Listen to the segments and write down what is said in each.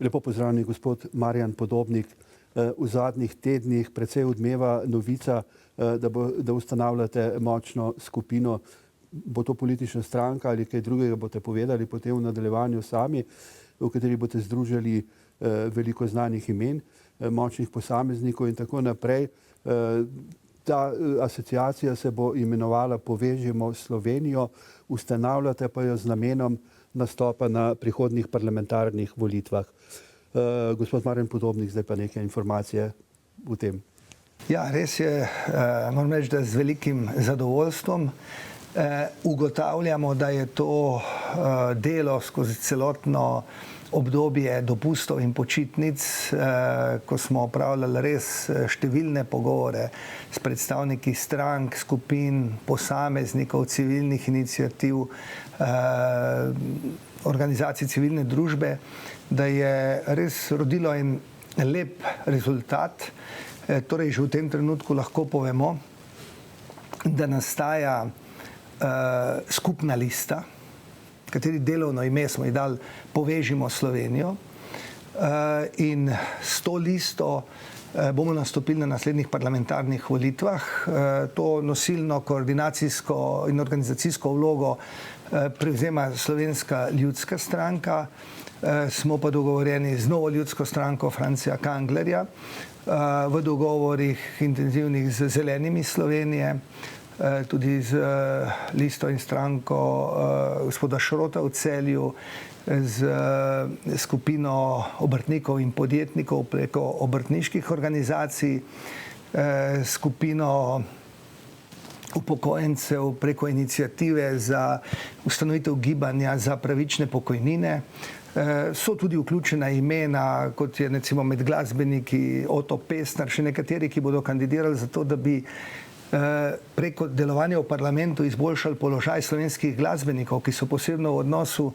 Lepo pozdravljeni, gospod Marjan Podobnik. V zadnjih tednih precej odmeva novica, da ustanavljate močno skupino. Bo to politična stranka ali kaj drugega, boste povedali potem v nadaljevanju sami, v kateri boste združili veliko znanih imen, močnih posameznikov in tako naprej. Ta asociacija se bo imenovala Povežimo Slovenijo, ustanavljate pa jo z namenom nastopa na prihodnjih parlamentarnih volitvah. Gospod Marjan Podobnik, zdaj pa nekaj informacije v tem. Ja, res je, moram reči, da z velikim zadovoljstvom ugotavljamo, da je to delo skozi celotno obdobje dopustov in počitnic, ko smo opravljali res številne pogovore s predstavniki strank, skupin, posameznikov, civilnih iniciativ, organizacij civilne družbe, da je res rodilo en lep rezultat. Torej, že v tem trenutku lahko povemo, da nastaja skupna lista, kateri delovno ime smo ji dali Povežimo Slovenijo, in s to listo bomo nastopili na naslednjih parlamentarnih volitvah. To nosilno koordinacijsko in organizacijsko vlogo prevzema Slovenska ljudska stranka, smo pa dogovorjeni z Novo ljudsko stranko Francija Kanglerja, v dogovorih intenzivnih z Zelenimi Slovenije, tudi z listo in stranko gospoda Šrota v Celju, z skupino obrtnikov in podjetnikov preko obrtniških organizacij, skupino upokojencev preko iniciative za ustanovitev gibanja za pravične pokojnine. So tudi vključena imena, kot je recimo med glasbeniki Oto Pestner, še nekateri, ki bodo kandidirali za to, da bi preko delovanja v parlamentu izboljšali položaj slovenskih glasbenikov, ki so posebno v odnosu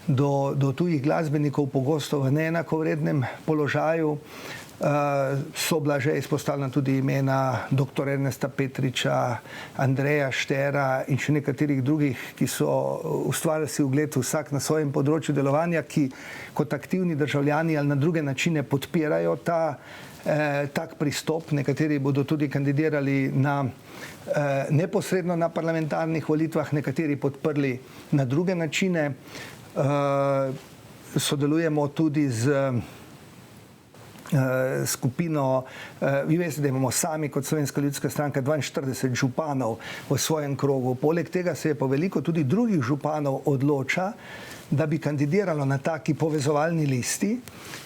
do tujih glasbenikov pogosto v neenakovrednem položaju. So bila že izpostavljena tudi imena dr. Ernesta Petriča, Andreja Štera in še nekaterih drugih, ki so ustvarjali si ugled vsak na svojem področju delovanja, ki kot aktivni državljani ali na druge načine podpirajo tak pristop. Nekateri bodo tudi kandidirali neposredno na parlamentarnih volitvah, nekateri podprli na druge načine. Sodelujemo tudi z skupino, vi veste, da imamo sami kot Slovenska ljudska stranka 42 županov v svojem krogu. Poleg tega se je pa veliko tudi drugih županov odloča, da bi kandidiralo na taki povezovalni listi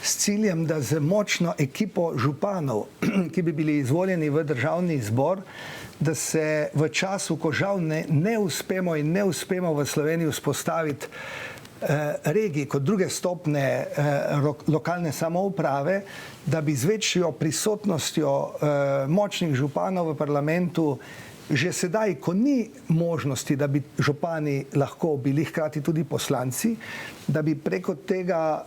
s ciljem, da z močno ekipo županov, ki bi bili izvoljeni v državni zbor, da se v času, ko žal ne uspemo in ne uspemo v Sloveniji vzpostaviti regij kot druge stopne lokalne samouprave, da bi z večjo prisotnostjo močnih županov v parlamentu že sedaj, ko ni možnosti, da bi župani lahko bili hkrati tudi poslanci, da bi preko tega,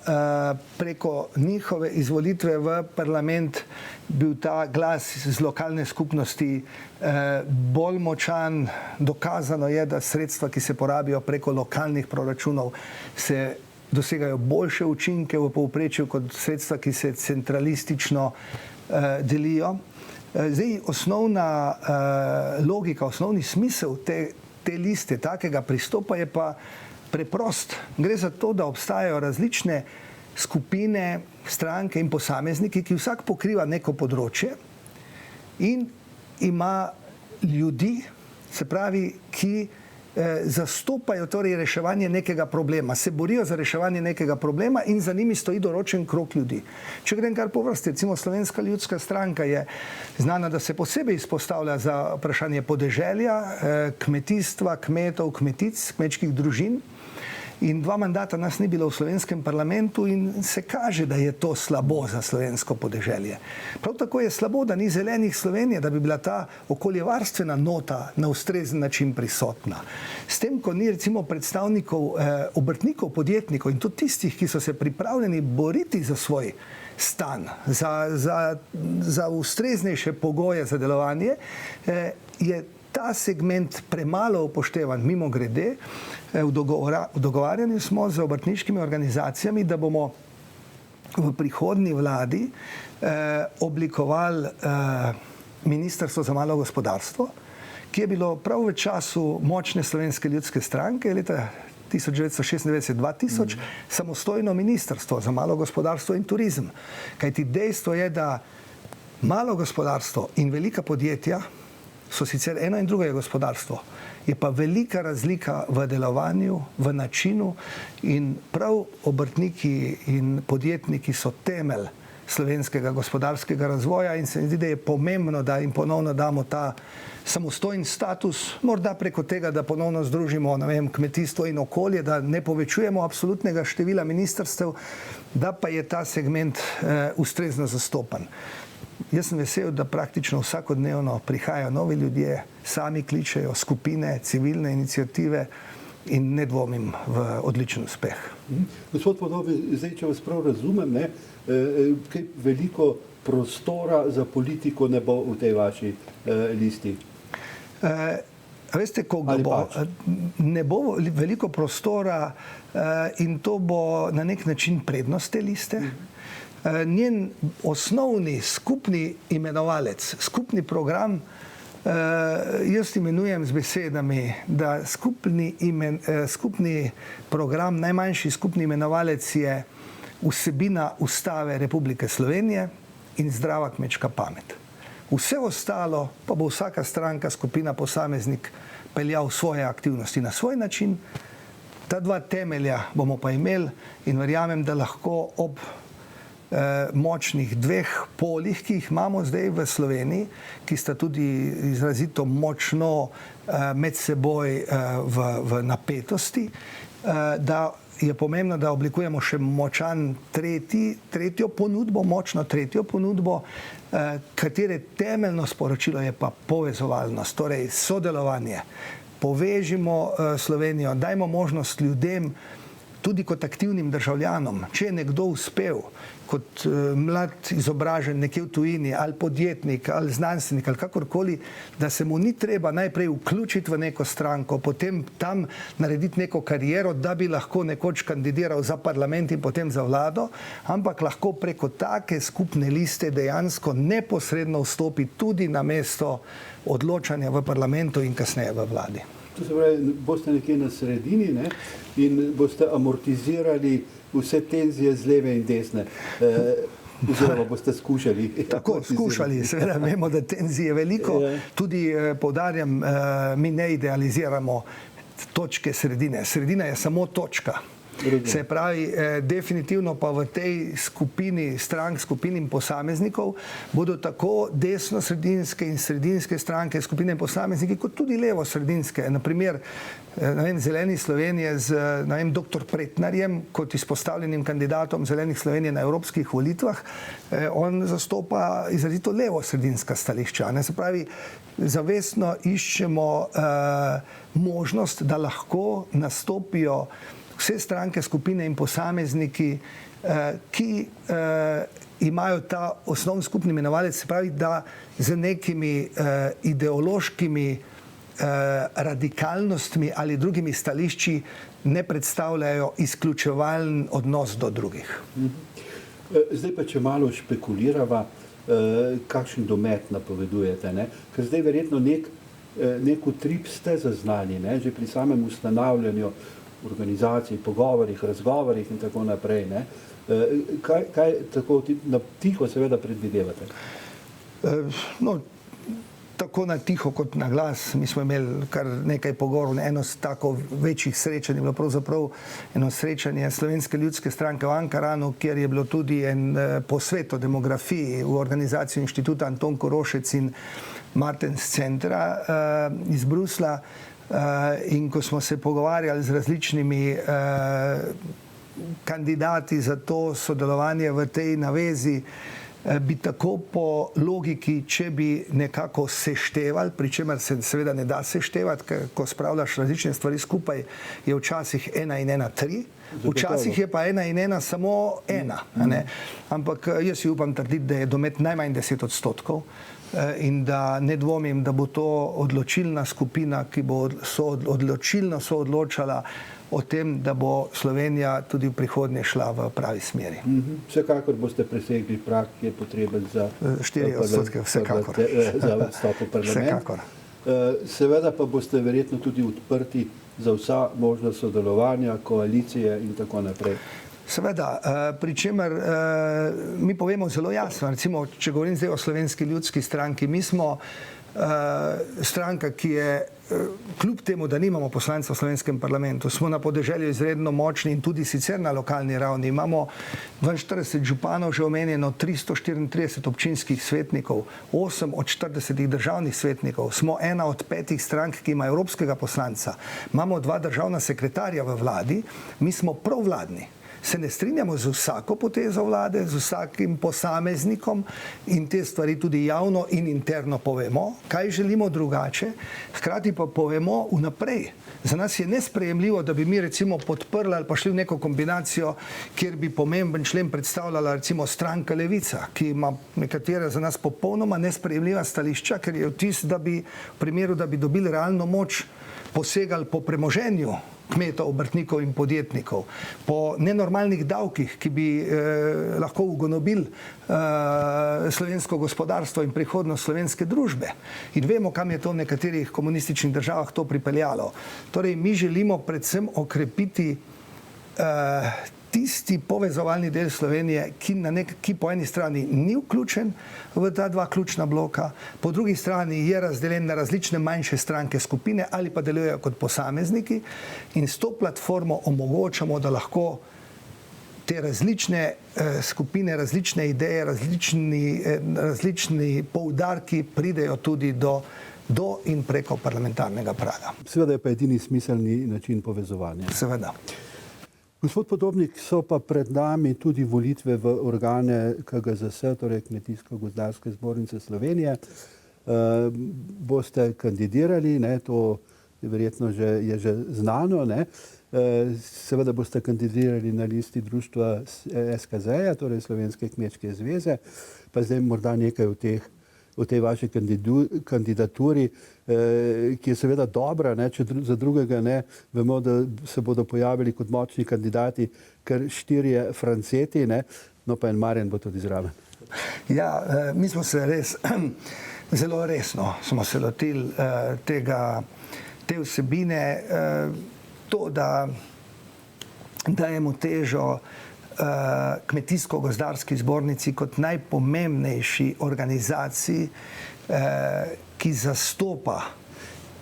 preko njihove izvolitve v parlament bil ta glas z lokalne skupnosti bolj močan. Dokazano je, da sredstva, ki se porabijo preko lokalnih proračunov, se dosegajo boljše učinke v povprečju kot sredstva, ki se centralistično delijo. Zdaj, osnovna logika, osnovni smisel te liste, takega pristopa je pa preprost. Gre za to, da obstajajo različne skupine, stranke in posamezniki, ki vsak pokriva neko področje in ima ljudi, se pravi, ki zastopajo torej reševanje nekega problema, se borijo za reševanje nekega problema in za njimi stoji določen krog ljudi. Če grem kar po vrsti, recimo Slovenska ljudska stranka je znana, da se posebej izpostavlja za vprašanje podeželja, kmetijstva, kmetov, kmetic, kmečkih družin. In 2 mandata nas ni bilo v slovenskem parlamentu in se kaže, da je to slabo za slovensko podeželje. Prav tako je slabo, da ni Zelenih Slovenije, da bi bila ta okoljevarstvena nota na ustrezen način prisotna. S tem, ko ni recimo predstavnikov obrtnikov, podjetnikov in tudi tistih, ki so se pripravljeni boriti za svoj stan, za ustreznejše pogoje za delovanje, je ta segment premalo upoštevan. Mimogrede, v dogovarjanju smo z obrtniškimi organizacijami, da bomo v prihodnji vladi oblikovali Ministrstvo za malo gospodarstvo, ki je bilo prav v času močne Slovenske ljudske stranke leta 1996-2000 samostojno ministrstvo za malo gospodarstvo in turizem. Kajti dejstvo je, da malo gospodarstvo in velika podjetja so sicer eno in drugo gospodarstvo, je pa velika razlika v delovanju, v načinu in prav obrtniki in podjetniki so temelj slovenskega gospodarskega razvoja in se mi zdi, da je pomembno, da jim ponovno damo ta samostojen status, morda preko tega, da ponovno združimo, ne vem, kmetijstvo in okolje, da ne povečujemo absolutnega števila ministrstev, da pa je ta segment ustrezno zastopan. Jaz sem vesel, da praktično vsakodnevno prihajajo novi ljudje, sami kličejo skupine, civilne iniciative in ne dvomim v odličen uspeh. Gospod Podobnik, zdaj, če vas prav razumem, kaj veliko prostora za politiko ne bo v tej vaši listi? Veste, koga bo? Ne bo veliko prostora in to bo na nek način prednost te liste. Njen osnovni skupni imenovalec, skupni program, jaz imenujem z besedami, da skupni program, najmanjši skupni imenovalec je vsebina Ustave Republike Slovenije in zdrava kmečka pamet. Vse ostalo pa bo vsaka stranka, skupina, posameznik peljal svoje aktivnosti na svoj način. Ta dva temelja bomo pa imeli in verjamem, da lahko ob močnih dveh polih, ki jih imamo zdaj v Sloveniji, ki sta tudi izrazito močno med seboj v napetosti, da je pomembno, da oblikujemo še močan tretjo ponudbo, močno tretjo ponudbo, katere temeljno sporočilo je pa povezovalnost, torej sodelovanje. Povežimo Slovenijo, dajmo možnost ljudem, tudi kot aktivnim državljanom, če je nekdo uspel kot mlad izobražen nekje v tujini, ali podjetnik, ali znanstvenik, ali kakorkoli, da se mu ni treba najprej vključiti v neko stranko, potem tam narediti neko kariero, da bi lahko nekoč kandidiral za parlament in potem za vlado, ampak lahko preko take skupne liste dejansko neposredno vstopi tudi na mesto odločanja v parlamentu in kasneje v vladi. To se pravi, boste nekje na sredini, ne? In boste amortizirali vse tenzije z leve in desne. Oziroma boste skušali. Tako, skušali, seveda vemo, da tenzije veliko. Tudi poudarjam, mi ne idealiziramo točke sredine. Sredina je samo točka. Se pravi, definitivno pa v tej skupini strank, skupini posameznikov bodo tako desno-sredinske in sredinske stranke, skupine posamezniki, kot tudi levo-sredinske. Naprimer, Zeleni Slovenije z dr. Pretnarjem kot izpostavljenim kandidatom Zelenih Slovenije na evropskih volitvah, on zastopa izrazito levo-sredinska stališča. Se pravi, zavestno iščemo možnost, da lahko nastopijo vse stranke, skupine in posamezniki, ki imajo ta osnovni skupni imenovalec, se pravi, da z nekimi ideološkimi radikalnostmi ali drugimi stališči ne predstavljajo izključevalen odnos do drugih. Zdaj pa, če malo špekulirava, kakšen domet napovedujete, ne? Ker zdaj verjetno nek utrip ste zaznali, ne? Že pri samem ustanavljanju organizacij, pogovorih, razgovorih in tako naprej. Ne? Kaj tako na tiho seveda predvidevate? Tako na tiho kot na glas. Mi smo imeli kar nekaj pogovorov, eno z tako večjih srečanj je bilo pravzaprav eno srečanje Slovenske ljudske stranke v Ankaranu, kjer je bilo tudi en posvet o demografiji v organizaciji inštituta Anton Korošec in Martens centra iz Brusla. In ko smo se pogovarjali z različnimi kandidati za to sodelovanje v tej navezi, bi tako po logiki, če bi nekako seštevali, pri čemer se seveda ne da seštevati, ker ko spravljaš različne stvari skupaj, je včasih 1 in 1 3, Včasih je pa 1 in 1 samo 1. Ampak jaz si upam trditi, da je domet najmanj 10% in da ne dvomim, da bo to odločilna skupina, ki bo odločilno soodločala o tem, da bo Slovenija tudi v prihodnje šla v pravi smeri. Vsekakor boste presegli prag, ki je potreben za 4%, vsekakor. Za vstop v parlament. Vsekakor. Seveda pa boste verjetno tudi odprti za vsa možna sodelovanja, koalicije in tako naprej. Seveda, pri čemer mi povemo zelo jasno, recimo, če govorim zdaj o Slovenski ljudski stranki, mi smo stranka, ki je kljub temu, da nimamo poslancev v slovenskem parlamentu, smo na podeželju izredno močni in tudi sicer na lokalni ravni. Imamo 42 županov, že omenjeno 334 občinskih svetnikov, 8 od 40 državnih svetnikov, smo ena od 5 strank, ki ima evropskega poslanca, imamo 2 državna sekretarja v vladi, mi smo provladni. Se ne strinjamo z vsako potezo vlade, z vsakim posameznikom in te stvari tudi javno in interno povemo, kaj želimo drugače, hkrati pa povemo vnaprej. Za nas je nesprejemljivo, da bi mi recimo podprli ali pa šli v neko kombinacijo, kjer bi pomemben člen predstavljala recimo stranka Levica, ki ima nekatere za nas popolnoma nesprejemljiva stališča, ker je vtis, da bi v primeru, da bi dobili realno moč, posegali po premoženju kmetov, obrtnikov in podjetnikov, po nenormalnih davkih, ki bi lahko ugonobili slovensko gospodarstvo in prihodnost slovenske družbe. In vemo, kam je to v nekaterih komunističnih državah to pripeljalo. Torej, mi želimo predvsem okrepiti tisti povezovalni del Slovenije, ki po eni strani ni vključen v ta 2 ključna bloka, po drugi strani je razdeljen na različne manjše stranke, skupine ali pa delujejo kot posamezniki in s to platformo omogočamo, da lahko te različne skupine, različne ideje, različni poudarki pridejo tudi do in preko parlamentarnega praga. Seveda je pa edini smiselni način povezovanja. Seveda. Gospod Podobnik, so pa pred nami tudi volitve v organe KGZS, torej Kmetijsko-gozdarske zbornice Slovenije. Boste kandidirali, to verjetno je že znano, seveda boste kandidirali na listi društva SKZ-ja, torej Slovenske kmečke zveze, pa zdaj morda nekaj o tej vaši kandidaturi, ki je seveda dobra, če za drugega ne. Vemo, da se bodo pojavili kot močni kandidati kar 4 Franceti, no pa en Marjan bo tudi zraven. Ja, mi smo se res zelo resno smo se lotili te vsebine, to, da dajemo težo Kmetijsko-gozdarski zbornici kot najpomembnejši organizaciji, ki zastopa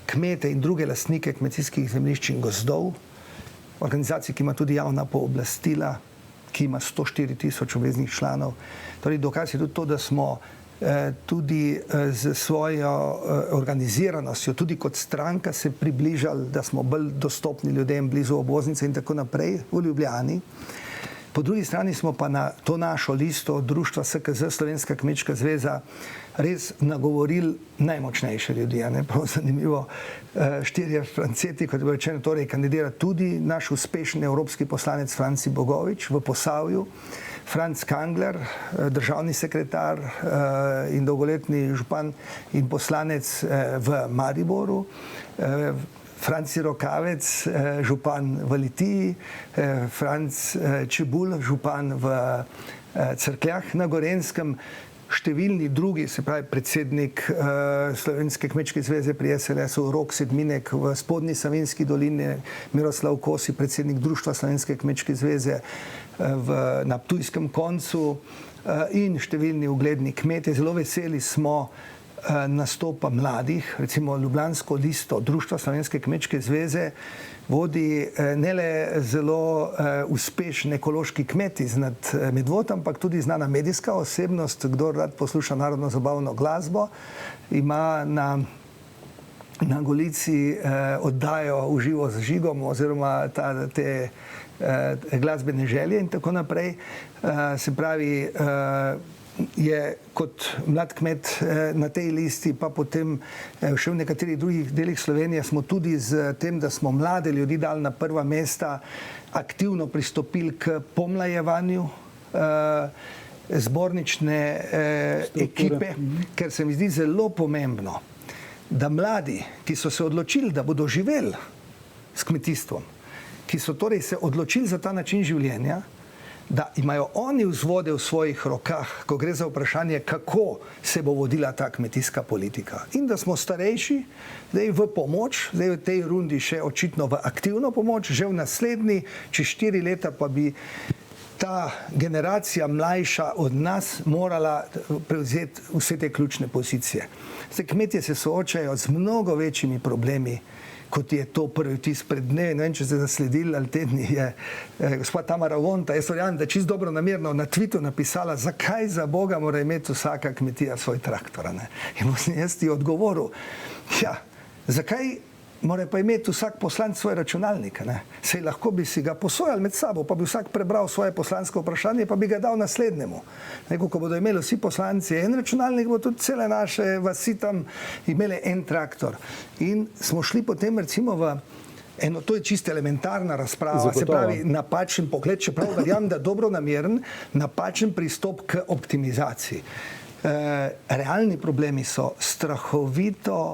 kmete in druge lastnike kmetijskih zemljišč in gozdov, organizaciji, ki ima tudi javna pooblastila, ki ima 104 tisoč obveznih članov. Torej, dokaz je tudi to, da smo tudi z svojo organiziranostjo, tudi kot stranka se približali, da smo bolj dostopni ljudem blizu obvoznice in tako naprej v Ljubljani. Po drugi strani smo pa na to našo listo društva SKZ, Slovenska kmečka zveza, res nagovorili najmočnejše ljudi. Prav zanimivo, 4 Franceti, kot je bilo rečeno, torej kandidira tudi naš uspešen evropski poslanec Franci Bogovič v Posavju, Franc Kangler, državni sekretar in dolgoletni župan in poslanec v Mariboru, Franci Rokavec, župan v Litiji, Franc Čebulj, župan v Cerkljah na Gorenjskem, številni drugi, se pravi predsednik Slovenske kmečke zveze pri SLS-u, Rok Sedminek v Spodnji Savinjski dolini, Miroslav Kosi, predsednik Društva Slovenske kmečke zveze na Ptujskem koncu in številni ugledni kmetje. Zelo veseli smo nastopa mladih, recimo ljubljansko listo Društva Slovenske kmečke zveze vodi ne le zelo uspešen ekološki kmet iznad Medvod, ampak tudi znana medijska osebnost, kdor rad posluša narodno zabavno glasbo, ima na Golici oddajo v živo z Žigom oziroma te glasbene želje in tako naprej. Se pravi, je kot mlad kmet na tej listi, pa potem še v nekaterih drugih delih Slovenije smo tudi z tem, da smo mlade ljudi dali na prva mesta, aktivno pristopili k pomlajevanju zbornične ekipe, ker se mi zdi zelo pomembno, da mladi, ki so se odločili, da bodo živeli s kmetijstvom, ki so torej se odločili za ta način življenja, da imajo oni vzvode v svojih rokah, ko gre za vprašanje, kako se bo vodila ta kmetijska politika. In da smo starejši, zdaj v pomoč, zdaj v tej rundi še očitno v aktivno pomoč, že v naslednji, čez 4 leta pa bi ta generacija mlajša od nas morala prevzeti vse te ključne pozicije. Zdaj, kmetje se soočajo z mnogo večjimi problemi, kot je to prvi vtis pred dnevi. Ne vem, če ste zasledili, ali tedni je gospod Tamara Vonta, jaz verjamem, da je čisto dobro namerno na Twitteru napisala, zakaj za Boga mora imeti vsaka kmetija svoj traktor. Ne? In jaz ti odgovoril, ja, zakaj mora pa imeti vsak poslanec svoj računalnik. Ne? Sej lahko bi si ga posojali med sabo, pa bi vsak prebral svoje poslansko vprašanje, pa bi ga dal naslednjemu. Neko, ko bodo imeli vsi poslanci en računalnik, bo tudi cele naše vasi tam imeli en traktor. In smo šli potem recimo v eno, to je čisto elementarna razprava, Zagotovo. se pravi napačen pogled, čeprav verjamem, da dobronameren, napačen pristop k optimizaciji. Realni problemi so strahoviti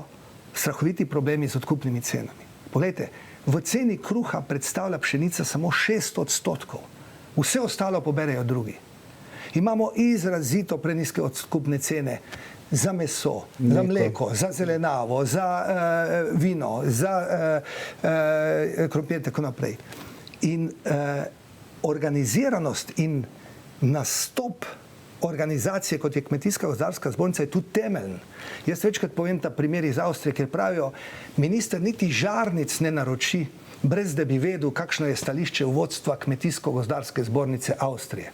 problemi z odkupnimi cenami. Poglejte, v ceni kruha predstavlja pšenica samo 6%. Vse ostalo poberejo drugi. Imamo izrazito preniske odkupne cene za meso, za mleko, za zelenavo, za vino, za krompir in tako naprej. In organiziranost in nastop organizacije, kot je Kmetijska gozdarska zbornica, je tu temeljn. Jaz večkrat povem ta primer iz Avstrije, ker pravijo, minister niti žarnic ne naroči, brez da bi vedel, kakšno je stališče vodstva Kmetijsko-gozdarske zbornice Avstrije.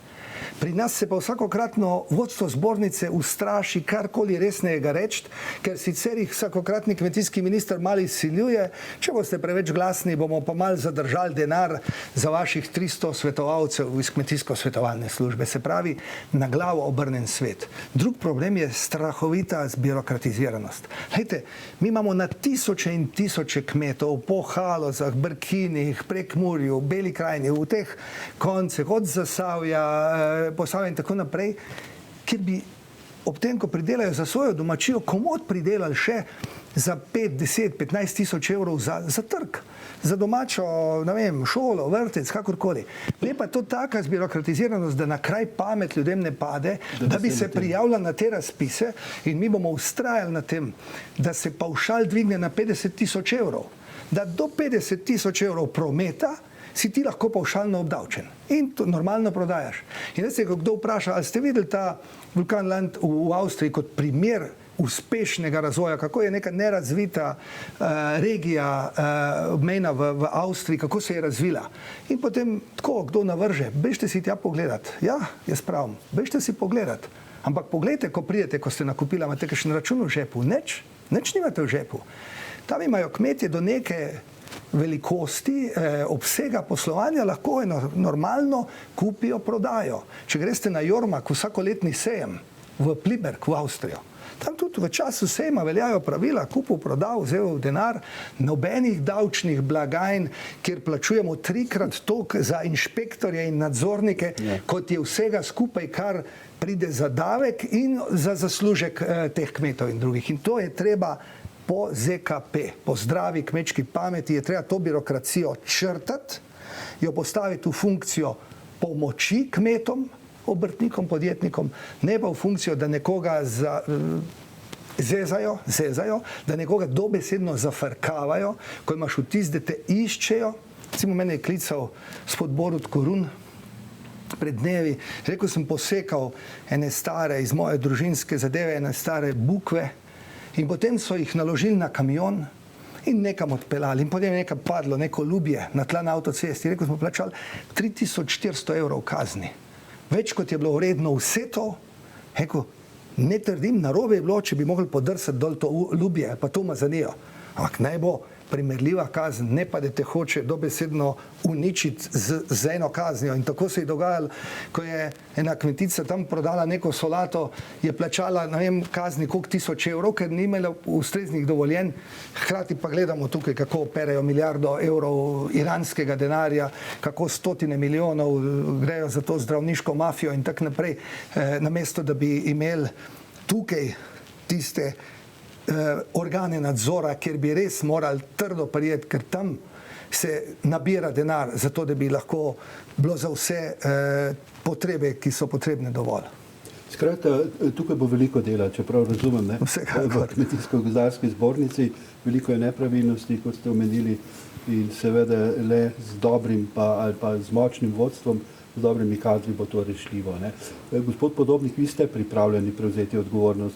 Pri nas se pa vsakokratno vodstvo zbornice ustraši karkoli resnega reči, ker sicer jih vsakokratni kmetijski minister malo izsiljuje, če boste preveč glasni, bomo pa malo zadržali denar za vaših 300 svetovalcev iz kmetijsko-svetovalne službe. Se pravi, na glavo obrnen svet. Drug problem je strahovita zbirokratiziranost. Glejte, mi imamo na tisoče in tisoče kmetov po Halozah, Brkinih, Prekmurju, Beli krajini, v teh konceh, od Zasavja, Posavja in tako naprej, kjer bi ob tem, ko pridelajo za svojo domačijo, komod pridelali še za 5, 10, 15 tisoč evrov za trg, za domačo, ne vem, šolo, vrtec, kakorkoli. Je pa to taka zbirokratiziranost, da na kraj pamet ljudem ne pade, da bi se prijavila na te razpise in mi bomo ustrajali na tem, da se pavšal dvigne na 50 tisoč evrov, da do 50 tisoč evrov prometa si ti lahko pavšalno obdavčen in to normalno prodajaš. In zdaj se, ko kdo vpraša, ali ste videli ta Vulkanland v Avstriji kot primer uspešnega razvoja, kako je neka nerazvita regija obmejna v Avstriji, kako se je razvila. In potem tako, kdo navrže, bežite si tja pogledat. Ja, jaz pravim, bežite si pogledat. Ampak poglejte, ko pridete, ko ste nakupili, imate kakšen račun v žepu. Nič nimate v žepu. Tam imajo kmetje do neke velikosti, obsega poslovanja, lahko normalno kupijo, prodajo. Če greste na Jormak, vsakoletni sejem v Pliberg v Avstrijo, tam tudi v času sejma veljajo pravila, kupil, prodal, vzel denar, nobenih davčnih blagajn, kjer plačujemo 3-krat toliko za inšpektorje in nadzornike, kot je vsega skupaj, kar pride za davek in za zaslužek teh kmetov in drugih. In to je treba po ZKP, po zdravi kmečki pameti, je treba to birokracijo črtati, jo postaviti v funkcijo pomoči kmetom, obrtnikom, podjetnikom, ne pa v funkcijo, da nekoga zezajo, da nekoga dobesedno zafrkavajo, ko imaš vtis, da te iščejo. Recimo mene je klical gospod Borut Korun pred dnevi, rekel sem, posekal ene stare, iz moje družinske zadeve, ene stare bukve, in potem so jih naložili na kamion in nekam odpeljali. In potem je nekam padlo neko lubje na tla na avtocesti. Rekel smo plačali 3400 evrov kazni. Več kot je bilo vredno vse to, rekel, ne trdim, narobe je bilo, če bi mogli podrsati dol to lubje, pa to umazanijo. Ampak naj bo primerljiva kazen, ne pa da te hoče dobesedno uničiti z eno kaznijo. In tako se je dogajalo, ko je ena kmetica tam prodala neko solato, je plačala, ne vem, kazni koliko 1000 evrov, ker ni imela ustreznih dovoljenj. Hkrati pa gledamo tukaj, kako operejo milijardo evrov iranskega denarja, kako stotine milijonov grejo za to zdravniško mafijo in tako naprej, namesto da bi imeli tukaj tiste organe nadzora, kjer bi res morali trdo prijeti, ker tam se nabira denar za to, da bi lahko bilo za vse potrebe, ki so potrebne, dovolj. Skratka, tukaj bo veliko dela, čeprav razumem, ne? V Kmetijsko-gozdarski zbornici veliko je nepravilnosti, kot ste omenili, in seveda le z dobrim ali pa z močnim vodstvom, z dobrimi kadri bo to rešljivo, ne? Gospod Podobnik, vi ste pripravljeni prevzeti odgovornost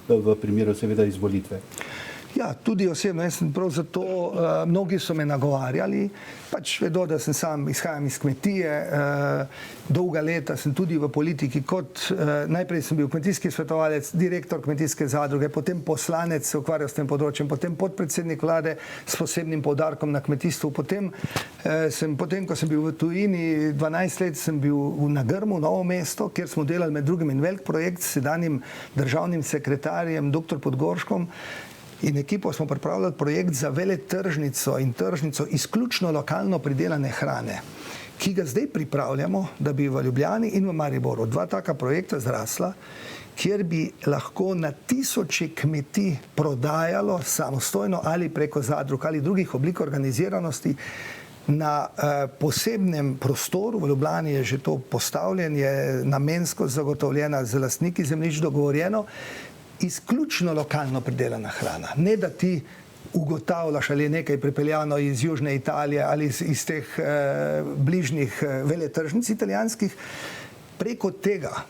v primeru seveda izvolitve? Ja, tudi osebno, jaz sem prav zato, mnogi so me nagovarjali, pač vedo, da sem sam, izhajam iz kmetije, dolga leta sem tudi v politiki kot, najprej sem bil kmetijski svetovalec, direktor kmetijske zadruge, potem poslanec, se ukvarjal s tem področjem, potem podpredsednik vlade s posebnim poudarkom na kmetijstvu, potem, ko sem bil v tujini, 12 let sem bil na Grmu, Novo mesto, kjer smo delali med drugim en velik projekt s sedanjim državnim sekretarjem, dr. Podgorškom, in ekipo smo pripravljali projekt za veletržnico in tržnico izključno lokalno pridelane hrane, ki ga zdaj pripravljamo, da bi v Ljubljani in v Mariboru dva taka projekta zrasla, kjer bi lahko na tisoče kmetij prodajalo samostojno ali preko zadrug ali drugih oblik organiziranosti na posebnem prostoru. V Ljubljani je že to postavljen, je namensko zagotovljena, z lastniki zemljišč dogovorjeno, izključno lokalno pridelana hrana. Ne da ti ugotavljaš, ali je nekaj pripeljano iz Južne Italije ali iz teh bližnjih veletržnic italijanskih. Preko tega,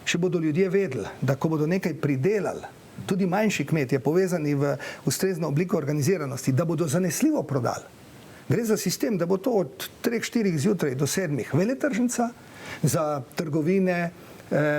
če bodo ljudje vedeli, da ko bodo nekaj pridelali, tudi manjši kmetje povezani v ustrezno obliko organiziranosti, da bodo zanesljivo prodali. Gre za sistem, da bo to od 3-4 zjutraj do 7 veletržnica, za trgovine,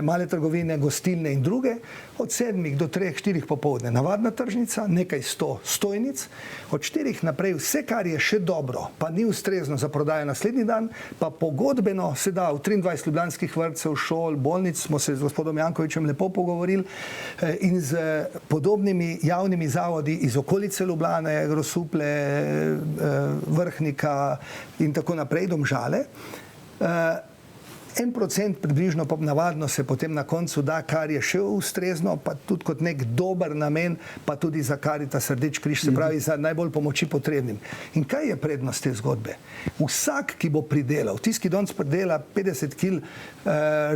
male trgovine, gostilne in druge, od 7 do 3-4 popoldne navadna tržnica, nekaj 100 stojnic, od 4 naprej vse, kar je še dobro, pa ni ustrezno za prodajo naslednji dan, pa pogodbeno se da v 23 ljubljanskih vrtcev, šol, bolnic, smo se z gospodom Jankovićem lepo pogovorili, in z podobnimi javnimi zavodi iz okolice Ljubljane, Grosuplje, Vrhnika in tako naprej, Domžale. 1% približno pa navadno se potem na koncu da, kar je še ustrezno, pa tudi kot nek dober namen, pa tudi za Karitas, Rdeči križ, se pravi za najbolj pomoči potrebnim. In kaj je prednost te zgodbe? Vsak, ki bo pridelal, tisti, ki danes pridela 50 kg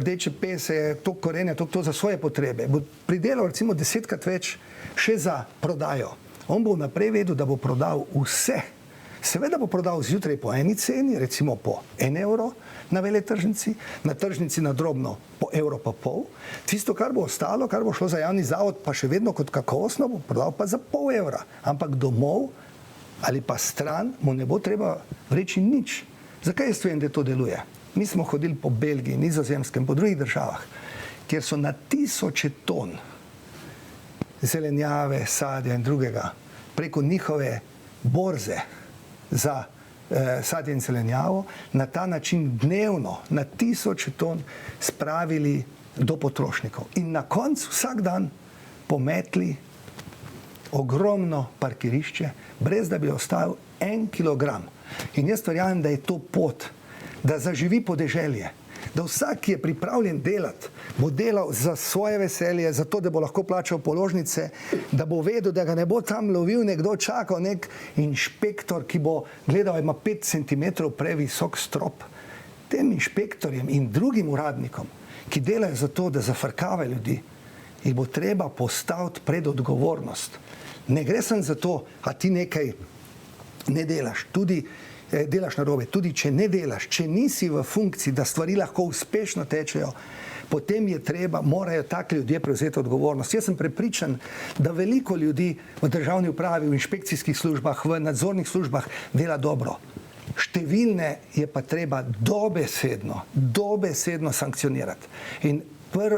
rdeče pese, toliko korenja, toliko za svoje potrebe, bo pridelal recimo 10krat več še za prodajo. On bo naprej vedel, da bo prodal vse. Seveda bo prodal zjutraj po eni ceni, recimo po 1 evro na veletržnici, na tržnici na drobno po 1,5 evra. Tisto, kar bo ostalo, kar bo šlo za javni zavod, pa še vedno kot kakovostno, bo prodal pa za pol evra. Ampak domov ali pa stran mu ne bo treba vreči nič. Zakaj jaz vem, da to deluje? Mi smo hodili po Belgiji, Nizozemskem, po drugih državah, kjer so na tisoče ton zelenjave, sadja in drugega preko njihove borze za sadje in zelenjavo na ta način dnevno na tisoče ton spravili do potrošnikov. In na koncu vsak dan pometli ogromno parkirišče, brez da bi ostal 1 kilogram. In jaz verjamem, da je to pot, da zaživi podeželje, da vsak, ki je pripravljen delati, bo delal za svoje veselje, za to, da bo lahko plačal položnice, da bo vedel, da ga ne bo tam lovil nekdo, čakal nek inšpektor, ki bo gledal, ima 5 centimetrov previsok strop. Tem inšpektorjem in drugim uradnikom, ki delajo za to, da zafrkavajo ljudi, jih bo treba postaviti pred odgovornost. Ne gre sem za to, a ti nekaj ne delaš, tudi delaš narobe, tudi če ne delaš, če nisi v funkciji, da stvari lahko uspešno tečejo, potem je treba, morajo taki ljudje prevzeti odgovornost. Jaz sem prepričan, da veliko ljudi v državni upravi, v inšpekcijskih službah, v nadzornih službah dela dobro. Številne je pa treba dobesedno sankcionirati. In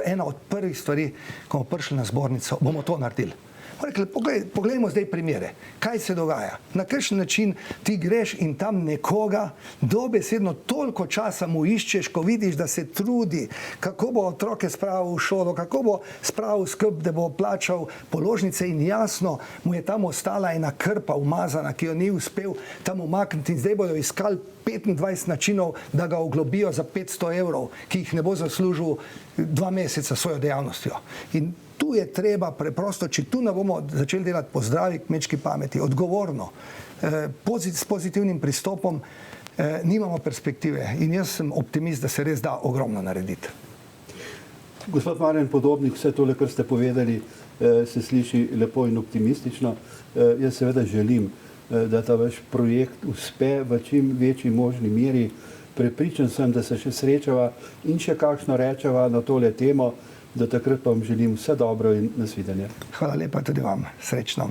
ena od prvih stvari, ko bomo prišli na zbornico, bomo to naredili. Rekli, poglejmo zdaj primere, kaj se dogaja, na kakšen način ti greš in tam nekoga dobesedno toliko časa mu iščeš, ko vidiš, da se trudi, kako bo otroke spravil v šolo, kako bo spravil skrb, da bo plačal položnice in jasno mu je tam ostala ena krpa umazana, ki jo ni uspel tam umakniti in zdaj bodo iskali 25 načinov, da ga oglobijo za 500 evrov, ki jih ne bo zaslužil 2 meseca s svojo dejavnostjo. In tu je treba preprosto, če tu ne bomo začeli delati po zdravi kmečki pameti, odgovorno, s pozitivnim pristopom, nimamo perspektive. In jaz sem optimist, da se res da ogromno narediti. Gospod Marjan Podobnik, vse tole, kar ste povedali, se sliši lepo in optimistično. Jaz seveda želim, da ta vaš projekt uspe v čim večji možni meri. Prepričan sem, da se še srečava in še kakšno rečeva na tole temo. Do takrat pa vam želim vse dobro in nasvidenje. Hvala lepa tudi vam. Srečno.